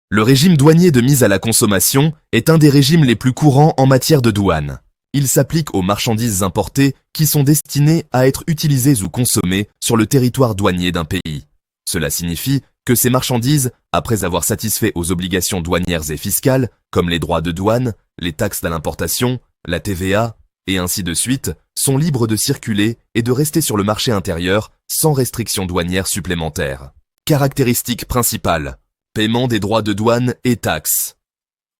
Le régime douanier de mise à la consommation est un des régimes les plus courants en matière de douane. Il s'applique aux marchandises importées qui sont destinées à être utilisées ou consommées sur le territoire douanier d'un pays. Cela signifie que ces marchandises, après avoir satisfait aux obligations douanières et fiscales, comme les droits de douane, les taxes à l'importation, la TVA, et ainsi de suite, sont libres de circuler et de rester sur le marché intérieur sans restrictions douanières supplémentaires. Caractéristiques principales: paiement des droits de douane et taxes.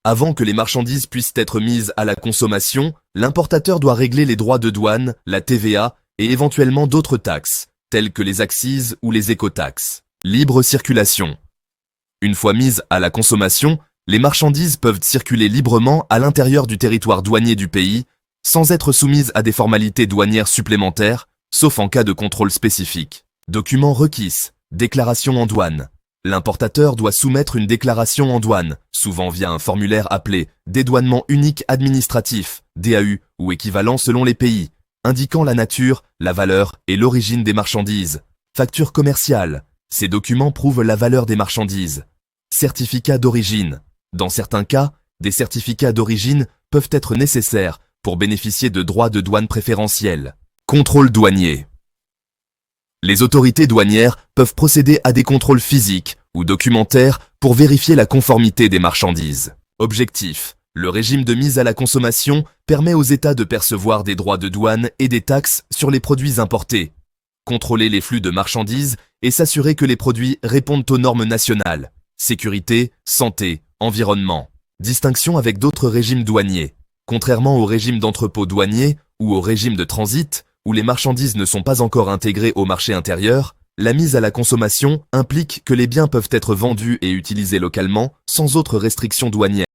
Avant que les marchandises puissent être mises à la consommation, l'importateur doit régler les droits de douane, la TVA et éventuellement d'autres taxes, telles que les accises ou les écotaxes. Libre circulation. Une fois mises à la consommation, les marchandises peuvent circuler librement à l'intérieur du territoire douanier du pays, sans être soumises à des formalités douanières supplémentaires, sauf en cas de contrôle spécifique. Documents requis. Déclaration en douane. L'importateur doit soumettre une déclaration en douane, souvent via un formulaire appelé dédouanement unique administratif, DAU, ou équivalent selon les pays, indiquant la nature, la valeur et l'origine des marchandises. Facture commerciale. Ces documents prouvent la valeur des marchandises. Certificat d'origine. Dans certains cas, des certificats d'origine peuvent être nécessaires pour bénéficier de droits de douane préférentiels. Contrôle douanier. Les autorités douanières peuvent procéder à des contrôles physiques ou documentaires pour vérifier la conformité des marchandises. Objectif: le régime de mise à la consommation permet aux États de percevoir des droits de douane et des taxes sur les produits importés, contrôler les flux de marchandises et s'assurer que les produits répondent aux normes nationales, sécurité, santé, environnement. Distinction avec d'autres régimes douaniers. Contrairement au régime d'entrepôt douanier ou au régime de transit, où les marchandises ne sont pas encore intégrées au marché intérieur, la mise à la consommation implique que les biens peuvent être vendus et utilisés localement sans autre restriction douanière.